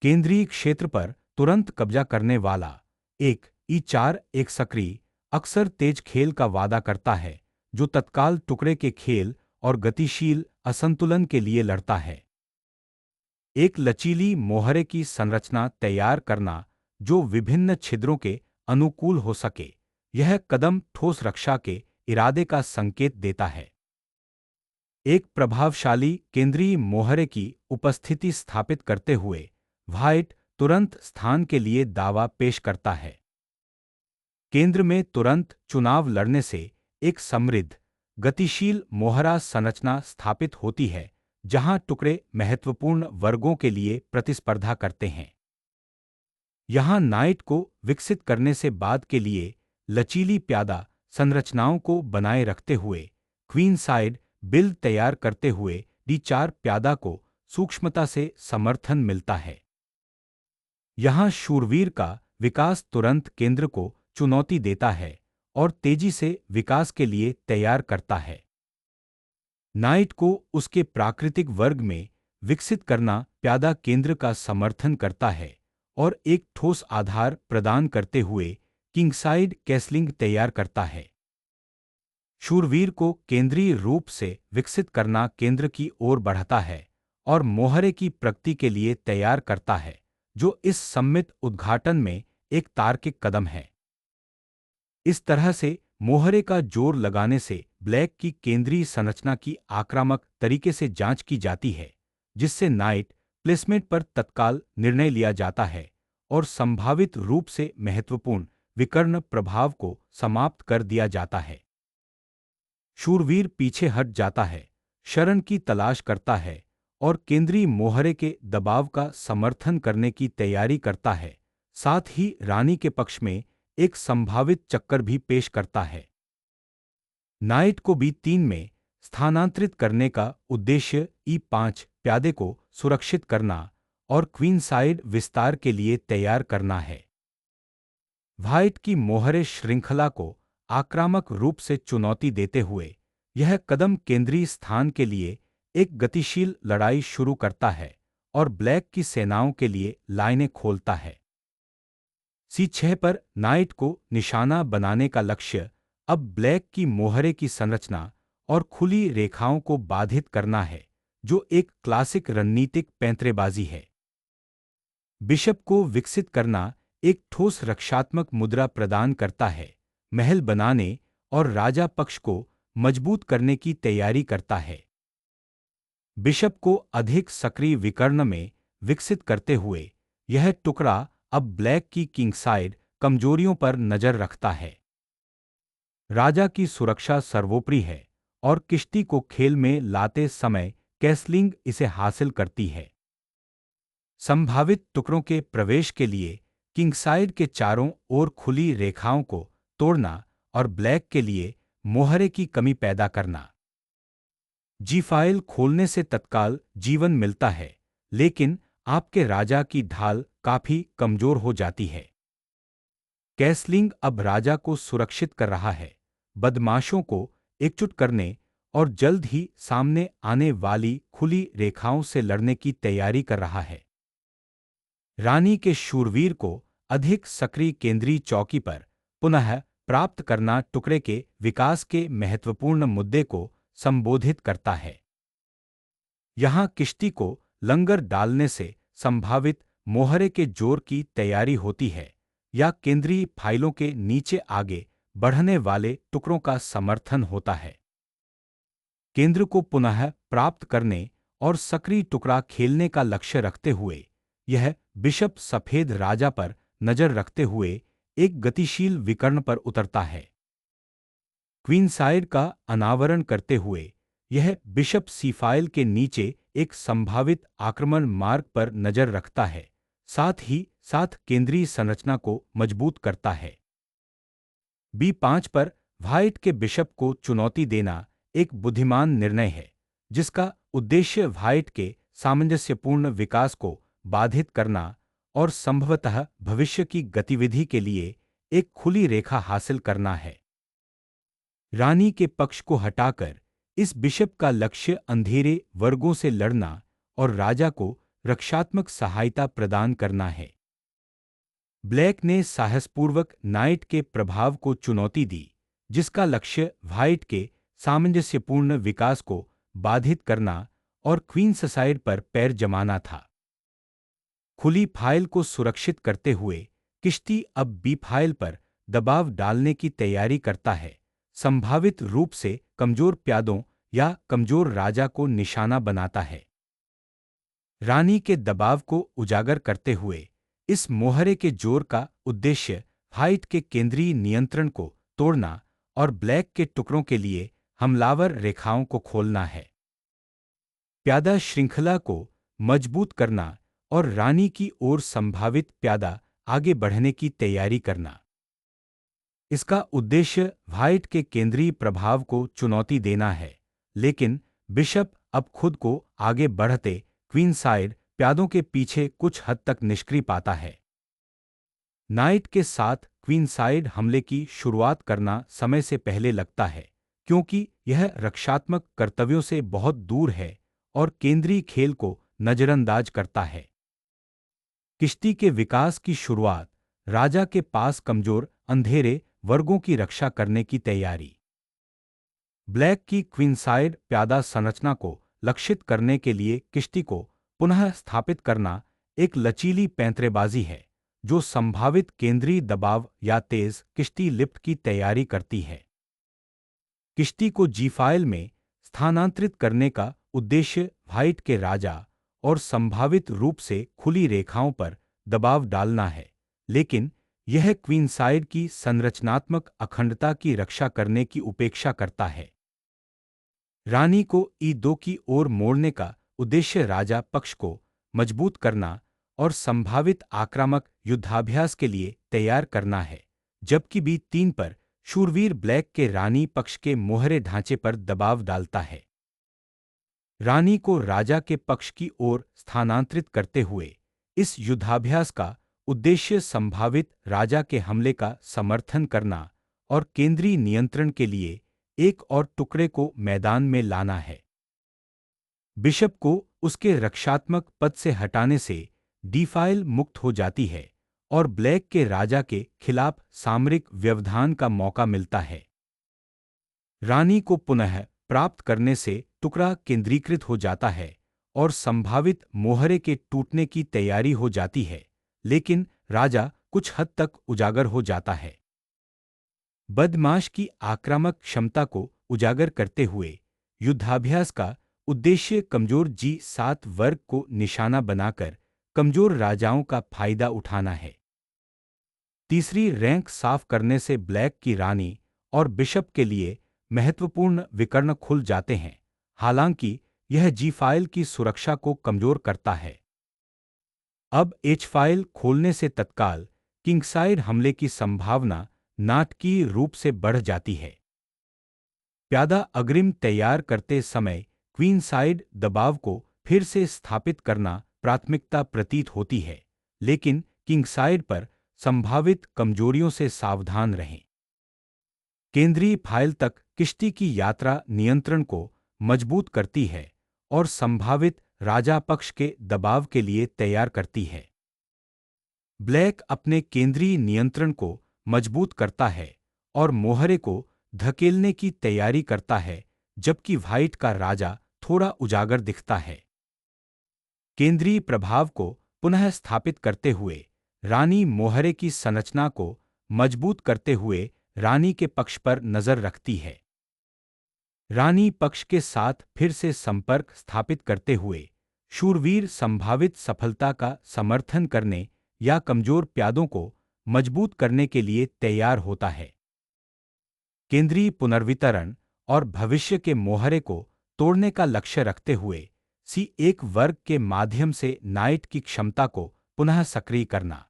केंद्रीय क्षेत्र पर तुरंत कब्जा करने वाला एक E4 एक सक्रिय, अक्सर तेज खेल का वादा करता है जो तत्काल टुकड़े के खेल और गतिशील असंतुलन के लिए लड़ता है। एक लचीली मोहरे की संरचना तैयार करना जो विभिन्न छिद्रों के अनुकूल हो सके, यह कदम ठोस रक्षा के इरादे का संकेत देता है। एक प्रभावशाली केंद्रीय मोहरे की उपस्थिति स्थापित करते हुए व्हाइट तुरंत स्थान के लिए दावा पेश करता है। केंद्र में तुरंत चुनाव लड़ने से एक समृद्ध, गतिशील मोहरा संरचना स्थापित होती है जहां टुकड़े महत्वपूर्ण वर्गों के लिए प्रतिस्पर्धा करते हैं। यहां नाइट को विकसित करने से बाद के लिए लचीली प्यादा संरचनाओं को बनाए रखते हुए क्वीन साइड बिल्ड तैयार करते हुए D4 प्यादा को सूक्ष्मता से समर्थन मिलता है। यहां शूरवीर का विकास तुरंत केंद्र को चुनौती देता है और तेजी से विकास के लिए तैयार करता है। नाइट को उसके प्राकृतिक वर्ग में विकसित करना प्यादा केंद्र का समर्थन करता है और एक ठोस आधार प्रदान करते हुए किंगसाइड कैसलिंग तैयार करता है। शूरवीर को केंद्रीय रूप से विकसित करना केंद्र की ओर बढ़ाता है और मोहरे की प्रगति के लिए तैयार करता है, जो इस सम्मित उद्घाटन में एक तार्किक कदम है। इस तरह से मोहरे का जोर लगाने से ब्लैक की केंद्रीय संरचना की आक्रामक तरीके से जांच की जाती है, जिससे नाइट प्लेसमेंट पर तत्काल निर्णय लिया जाता है और संभावित रूप से महत्वपूर्ण विकर्ण प्रभाव को समाप्त कर दिया जाता है। शूरवीर पीछे हट जाता है, शरण की तलाश करता है और केंद्रीय मोहरे के दबाव का समर्थन करने की तैयारी करता है, साथ ही रानी के पक्ष में एक संभावित चक्कर भी पेश करता है। नाइट को B3 में स्थानांतरित करने का उद्देश्य E5 प्यादे को सुरक्षित करना और क्वीन साइड विस्तार के लिए तैयार करना है। व्हाइट की मोहरे श्रृंखला को आक्रामक रूप से चुनौती देते हुए यह कदम केंद्रीय स्थान के लिए एक गतिशील लड़ाई शुरू करता है और ब्लैक की सेनाओं के लिए लाइनें खोलता है। C6 पर नाइट को निशाना बनाने का लक्ष्य अब ब्लैक की मोहरे की संरचना और खुली रेखाओं को बाधित करना है, जो एक क्लासिक रणनीतिक पैंतरेबाजी है। बिशप को विकसित करना एक ठोस रक्षात्मक मुद्रा प्रदान करता है, महल बनाने और राजा पक्ष को मजबूत करने की तैयारी करता है। बिशप को अधिक सक्रिय विकर्ण में विकसित करते हुए यह टुकड़ा अब ब्लैक की किंगसाइड कमजोरियों पर नजर रखता है। राजा की सुरक्षा सर्वोपरि है और किश्ती को खेल में लाते समय कैसलिंग इसे हासिल करती है। संभावित टुकड़ों के प्रवेश के लिए किंगसाइड के चारों ओर खुली रेखाओं को तोड़ना और ब्लैक के लिए मोहरे की कमी पैदा करना। G फाइल खोलने से तत्काल जीवन मिलता है, लेकिन आपके राजा की ढाल काफी कमजोर हो जाती है। कैसलिंग अब राजा को सुरक्षित कर रहा है, बदमाशों को एकजुट करने और जल्द ही सामने आने वाली खुली रेखाओं से लड़ने की तैयारी कर रहा है। रानी के शूरवीर को अधिक सक्रिय केंद्रीय चौकी पर पुनः प्राप्त करना टुकड़े के विकास के महत्वपूर्ण मुद्दे को संबोधित करता है। यहां किश्ती को लंगर डालने से संभावित मोहरे के जोर की तैयारी होती है या केंद्रीय फाइलों के नीचे आगे बढ़ने वाले टुकड़ों का समर्थन होता है। केंद्र को पुनः प्राप्त करने और सक्रिय टुकड़ा खेलने का लक्ष्य रखते हुए यह बिशप सफेद राजा पर नजर रखते हुए एक गतिशील विकर्ण पर उतरता है। क्वीन साइड का अनावरण करते हुए यह बिशप C फाइल के नीचे एक संभावित आक्रमण मार्ग पर नजर रखता है, साथ ही साथ केंद्रीय संरचना को मजबूत करता है। B5 पर व्हाइट के बिशप को चुनौती देना एक बुद्धिमान निर्णय है, जिसका उद्देश्य व्हाइट के सामंजस्यपूर्ण विकास को बाधित करना और संभवतः भविष्य की गतिविधि के लिए एक खुली रेखा हासिल करना है। रानी के पक्ष को हटाकर इस बिशप का लक्ष्य अंधेरे वर्गों से लड़ना और राजा को रक्षात्मक सहायता प्रदान करना है। ब्लैक ने साहसपूर्वक नाइट के प्रभाव को चुनौती दी, जिसका लक्ष्य व्हाइट के सामंजस्यपूर्ण विकास को बाधित करना और क्वींससाइड पर पैर जमाना था। खुली फाइल को सुरक्षित करते हुए किश्ती अब बी फाइल पर दबाव डालने की तैयारी करता है, संभावित रूप से कमजोर प्यादों या कमजोर राजा को निशाना बनाता है। रानी के दबाव को उजागर करते हुए इस मोहरे के जोर का उद्देश्य व्हाइट के केंद्रीय नियंत्रण को तोड़ना और ब्लैक के टुकड़ों के लिए हमलावर रेखाओं को खोलना है। प्यादा श्रृंखला को मजबूत करना और रानी की ओर संभावित प्यादा आगे बढ़ने की तैयारी करना। इसका उद्देश्य व्हाइट के केंद्रीय प्रभाव को चुनौती देना है, लेकिन बिशप अब खुद को आगे बढ़ते क्वींसाइड प्यादों के पीछे कुछ हद तक निष्क्रिय पाता है। नाइट के साथ क्वींसाइड हमले की शुरुआत करना समय से पहले लगता है, क्योंकि यह रक्षात्मक कर्तव्यों से बहुत दूर है और केंद्रीय खेल को नजरअंदाज करता है। किश्ती के विकास की शुरुआत, राजा के पास कमजोर अंधेरे वर्गों की रक्षा करने की तैयारी। ब्लैक की क्वींसाइड प्यादा संरचना को लक्षित करने के लिए किश्ती को पुनः स्थापित करना एक लचीली पैंतरेबाजी है, जो संभावित केंद्रीय दबाव या तेज किश्ती लिफ्ट की तैयारी करती है। किश्ती को जी फाइल में स्थानांतरित करने का उद्देश्य व्हाइट के राजा और संभावित रूप से खुली रेखाओं पर दबाव डालना है, लेकिन यह क्वींसाइड की संरचनात्मक अखंडता की रक्षा करने की उपेक्षा करता है। रानी को E2 की ओर मोड़ने का उद्देश्य राजा पक्ष को मजबूत करना और संभावित आक्रामक युद्धाभ्यास के लिए तैयार करना है, जबकि B3 पर शूरवीर ब्लैक के रानी पक्ष के मोहरे ढांचे पर दबाव डालता है। रानी को राजा के पक्ष की ओर स्थानांतरित करते हुए इस युद्धाभ्यास का उद्देश्य संभावित राजा के हमले का समर्थन करना और केंद्रीय नियंत्रण के लिए एक और टुकड़े को मैदान में लाना है। बिशप को उसके रक्षात्मक पद से हटाने से डी फाइल मुक्त हो जाती है और ब्लैक के राजा के खिलाफ सामरिक व्यवधान का मौका मिलता है। रानी को पुनः प्राप्त करने से टुकड़ा केंद्रीकृत हो जाता है और संभावित मोहरे के टूटने की तैयारी हो जाती है, लेकिन राजा कुछ हद तक उजागर हो जाता है। बदमाश की आक्रामक क्षमता को उजागर करते हुए युद्धाभ्यास का उद्देश्य कमजोर G7 वर्ग को निशाना बनाकर कमजोर राजाओं का फायदा उठाना है। तीसरी रैंक साफ करने से ब्लैक की रानी और बिशप के लिए महत्वपूर्ण विकर्ण खुल जाते हैं, हालांकि यह जी फाइल की सुरक्षा को कमजोर करता है। अब एच फाइल खोलने से तत्काल किंगसाइड हमले की संभावना नाटकीय रूप से बढ़ जाती है। प्यादा अग्रिम तैयार करते समय क्वींसाइड दबाव को फिर से स्थापित करना प्राथमिकता प्रतीत होती है, लेकिन किंगसाइड पर संभावित कमजोरियों से सावधान रहें। केंद्रीय फाइल तक किश्ती की यात्रा नियंत्रण को मजबूत करती है और संभावित राजा पक्ष के दबाव के लिए तैयार करती है। ब्लैक अपने केंद्रीय नियंत्रण को मजबूत करता है और मोहरे को धकेलने की तैयारी करता है, जबकि व्हाइट का राजा थोड़ा उजागर दिखता है। केंद्रीय प्रभाव को पुनः स्थापित करते हुए रानी मोहरे की संरचना को मजबूत करते हुए रानी के पक्ष पर नजर रखती है। रानी पक्ष के साथ फिर से संपर्क स्थापित करते हुए शूरवीर संभावित सफलता का समर्थन करने या कमजोर प्यादों को मजबूत करने के लिए तैयार होता है। केंद्रीय पुनर्वितरण और भविष्य के मोहरे को तोड़ने का लक्ष्य रखते हुए C1 वर्ग के माध्यम से नाइट की क्षमता को पुनः सक्रिय करना।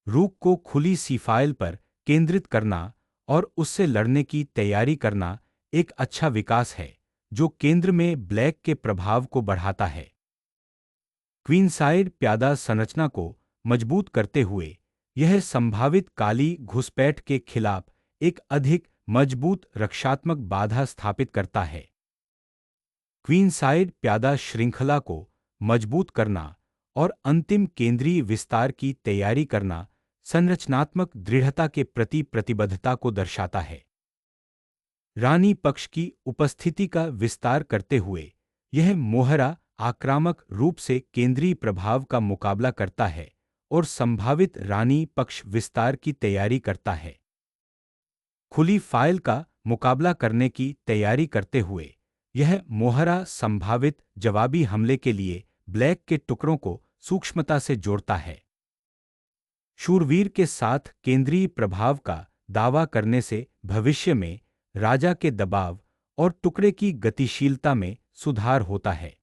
रूक को खुली सी फाइल पर केंद्रित करना और उससे लड़ने की तैयारी करना एक अच्छा विकास है, जो केंद्र में ब्लैक के प्रभाव को बढ़ाता है। क्वींसाइड प्यादा संरचना को मजबूत करते हुए यह संभावित काली घुसपैठ के खिलाफ एक अधिक मजबूत रक्षात्मक बाधा स्थापित करता है। क्वींसाइड प्यादा श्रृंखला को मजबूत करना और अंतिम केंद्रीय विस्तार की तैयारी करना संरचनात्मक दृढ़ता के प्रति प्रतिबद्धता को दर्शाता है। रानी पक्ष की उपस्थिति का विस्तार करते हुए यह मोहरा आक्रामक रूप से केंद्रीय प्रभाव का मुकाबला करता है और संभावित रानी पक्ष विस्तार की तैयारी करता है। खुली फाइल का मुकाबला करने की तैयारी करते हुए यह मोहरा संभावित जवाबी हमले के लिए ब्लैक के टुकड़ों को सूक्ष्मता से जोड़ता है। शूरवीर के साथ केंद्रीय प्रभाव का दावा करने से भविष्य में राजा के दबाव और टुकड़े की गतिशीलता में सुधार होता है।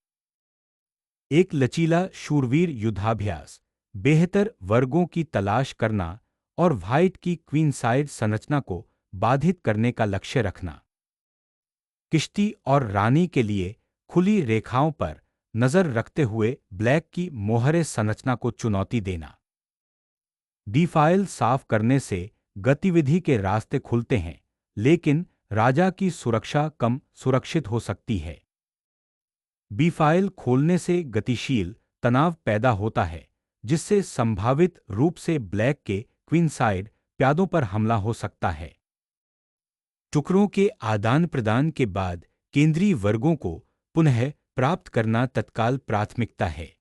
एक लचीला शूरवीर युद्धाभ्यास, बेहतर वर्गों की तलाश करना और व्हाइट की क्वीनसाइड संरचना को बाधित करने का लक्ष्य रखना। किश्ती और रानी के लिए खुली रेखाओं पर नजर रखते हुए ब्लैक की मोहरे संरचना को चुनौती देना। डिफाइल साफ करने से गतिविधि के रास्ते खुलते हैं, लेकिन राजा की सुरक्षा कम सुरक्षित हो सकती है। बी-फाइल खोलने से गतिशील तनाव पैदा होता है, जिससे संभावित रूप से ब्लैक के क्वीनसाइड प्यादों पर हमला हो सकता है। टुकड़ों के आदान प्रदान के बाद केंद्रीय वर्गों को पुनः प्राप्त करना तत्काल प्राथमिकता है।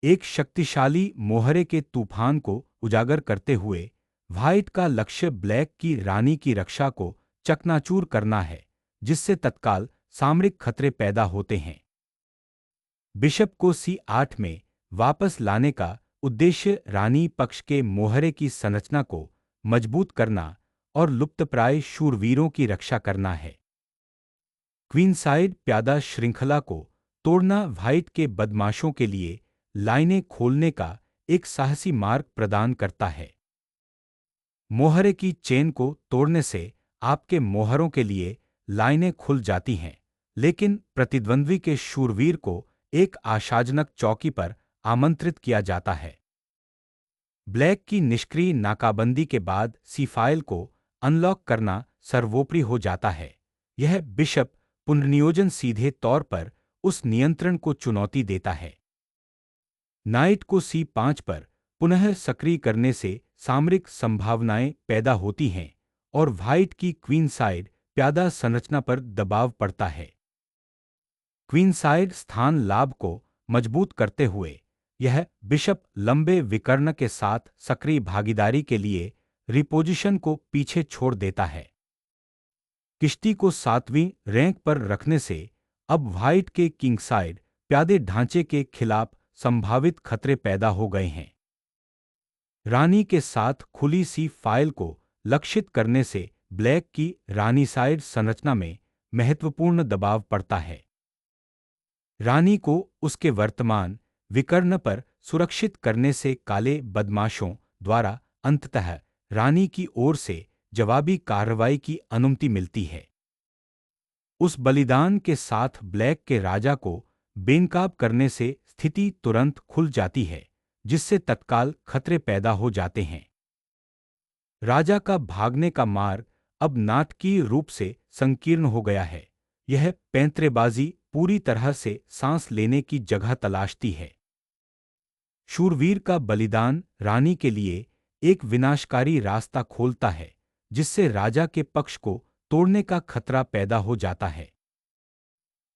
एक शक्तिशाली मोहरे के तूफान को उजागर करते हुए व्हाइट का लक्ष्य ब्लैक की रानी की रक्षा को चकनाचूर करना है, जिससे तत्काल सामरिक खतरे पैदा होते हैं। बिशप को C8 में वापस लाने का उद्देश्य रानी पक्ष के मोहरे की संरचना को मजबूत करना और लुप्तप्राय शूरवीरों की रक्षा करना है। क्वीनसाइड प्यादा श्रृंखला को तोड़ना व्हाइट के बदमाशों के लिए लाइनें खोलने का एक साहसी मार्ग प्रदान करता है। मोहरे की चेन को तोड़ने से आपके मोहरों के लिए लाइनें खुल जाती हैं, लेकिन प्रतिद्वंद्वी के शूरवीर को एक आशाजनक चौकी पर आमंत्रित किया जाता है। ब्लैक की निष्क्रिय नाकाबंदी के बाद C-फाइल को अनलॉक करना सर्वोपरि हो जाता है। यह बिशप पुनर्नियोजन सीधे तौर पर उस नियंत्रण को चुनौती देता है। नाइट को C5 पर पुनः सक्रिय करने से सामरिक संभावनाएं पैदा होती हैं और व्हाइट की क्वीनसाइड प्यादा संरचना पर दबाव पड़ता है। क्वीनसाइड स्थान लाभ को मजबूत करते हुए यह बिशप लंबे विकर्ण के साथ सक्रिय भागीदारी के लिए रिपोजिशन को पीछे छोड़ देता है। किश्ती को 7वीं रैंक पर रखने से अब व्हाइट के किंगसाइड प्यादे ढांचे के खिलाफ संभावित खतरे पैदा हो गए हैं। रानी के साथ खुली C-फाइल को लक्षित करने से ब्लैक की रानीसाइड संरचना में महत्वपूर्ण दबाव पड़ता है। रानी को उसके वर्तमान विकर्ण पर सुरक्षित करने से काले बदमाशों द्वारा अंततः रानी की ओर से जवाबी कार्रवाई की अनुमति मिलती है। उस बलिदान के साथ ब्लैक के राजा को बेनकाब करने से स्थिति तुरंत खुल जाती है, जिससे तत्काल खतरे पैदा हो जाते हैं। राजा का भागने का मार्ग अब नाटकीय रूप से संकीर्ण हो गया है। यह पैंतरेबाजी पूरी तरह से सांस लेने की जगह तलाशती है। शूरवीर का बलिदान रानी के लिए एक विनाशकारी रास्ता खोलता है, जिससे राजा के पक्ष को तोड़ने का खतरा पैदा हो जाता है।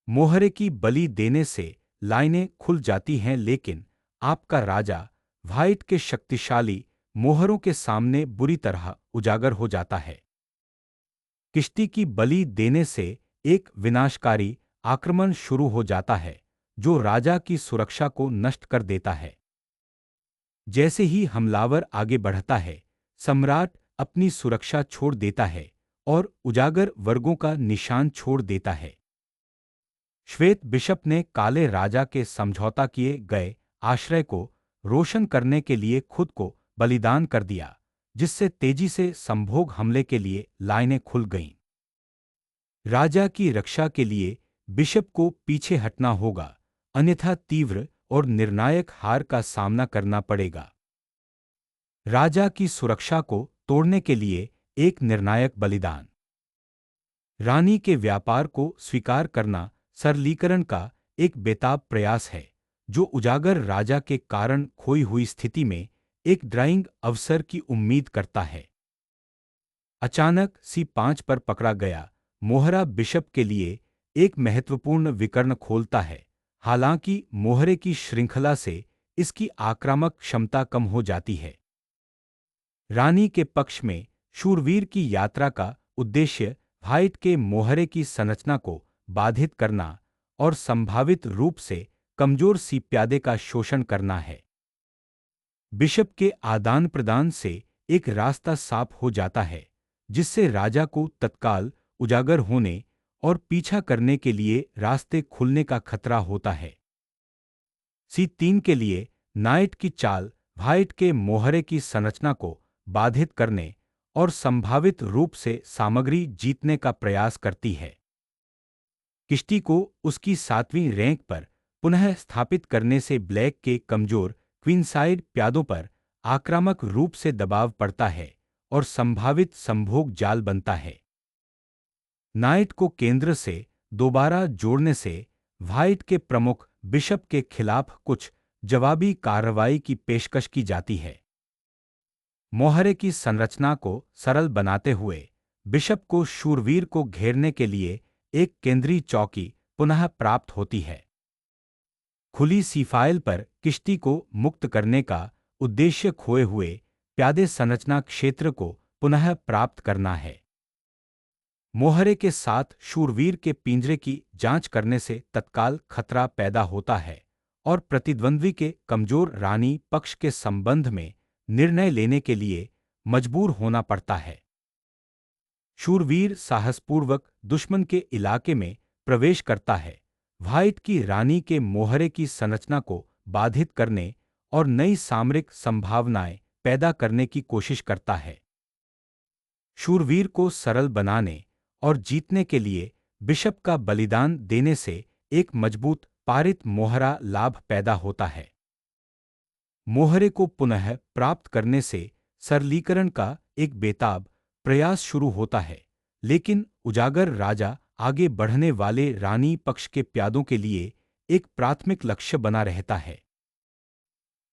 मोहरे की बलि देने से लाइनें खुल जाती हैं, लेकिन आपका राजा व्हाइट के शक्तिशाली मोहरों के सामने बुरी तरह उजागर हो जाता है। किश्ती की बलि देने से एक विनाशकारी आक्रमण शुरू हो जाता है, जो राजा की सुरक्षा को नष्ट कर देता है। जैसे ही हमलावर आगे बढ़ता है, सम्राट अपनी सुरक्षा छोड़ देता है और उजागर वर्गों का निशान छोड़ देता है। श्वेत बिशप ने काले राजा के समझौता किए गए आश्रय को रोशन करने के लिए खुद को बलिदान कर दिया, जिससे तेजी से संभोग हमले के लिए लाइनें खुल गईं। राजा की रक्षा के लिए बिशप को पीछे हटना होगा, अन्यथा तीव्र और निर्णायक हार का सामना करना पड़ेगा। राजा की सुरक्षा को तोड़ने के लिए एक निर्णायक बलिदान। रानी के व्यापार को स्वीकार करना सरलीकरण का एक बेताब प्रयास है जो उजागर राजा के कारण खोई हुई स्थिति में एक ड्राइंग अवसर की उम्मीद करता है। अचानक C5 पर पकड़ा गया मोहरा बिशप के लिए एक महत्वपूर्ण विकर्ण खोलता है। हालांकि मोहरे की श्रृंखला से इसकी आक्रामक क्षमता कम हो जाती है। रानी के पक्ष में शूरवीर की यात्रा का उद्देश्य व्हाइट के मोहरे की संरचना को बाधित करना और संभावित रूप से कमजोर सी प्यादे का शोषण करना है। बिशप के आदान प्रदान से एक रास्ता साफ हो जाता है जिससे राजा को तत्काल उजागर होने और पीछा करने के लिए रास्ते खुलने का खतरा होता है। C3 के लिए नाइट की चाल व्हाइट के मोहरे की संरचना को बाधित करने और संभावित रूप से सामग्री जीतने का प्रयास करती है। किश्ती को उसकी 7वीं रैंक पर पुनः स्थापित करने से ब्लैक के कमजोर क्वीनसाइड प्यादों पर आक्रामक रूप से दबाव पड़ता है और संभावित संभोग जाल बनता है। नाइट को केंद्र से दोबारा जोड़ने से व्हाइट के प्रमुख बिशप के खिलाफ कुछ जवाबी कार्रवाई की पेशकश की जाती है। मोहरे की संरचना को सरल बनाते हुए बिशप को शूरवीर को घेरने के लिए एक केंद्रीय चौकी पुनः प्राप्त होती है। खुली सीफाइल पर किश्ती को मुक्त करने का उद्देश्य खोए हुए प्यादे संरचना क्षेत्र को पुनः प्राप्त करना है। मोहरे के साथ शूरवीर के पिंजरे की जांच करने से तत्काल खतरा पैदा होता है और प्रतिद्वंद्वी के कमजोर रानी पक्ष के संबंध में निर्णय लेने के लिए मजबूर होना पड़ता है। शूरवीर साहसपूर्वक दुश्मन के इलाके में प्रवेश करता है, व्हाइट की रानी के मोहरे की संरचना को बाधित करने और नई सामरिक संभावनाएं पैदा करने की कोशिश करता है। शूरवीर को सरल बनाने और जीतने के लिए बिशप का बलिदान देने से एक मजबूत पारित मोहरा लाभ पैदा होता है। मोहरे को पुनः प्राप्त करने से सरलीकरण का एक बेताब प्रयास शुरू होता है, लेकिन उजागर राजा आगे बढ़ने वाले रानी पक्ष के प्यादों के लिए एक प्राथमिक लक्ष्य बना रहता है।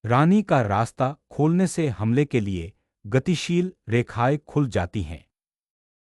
रानी का रास्ता खोलने से हमले के लिए गतिशील रेखाएं खुल जाती हैं।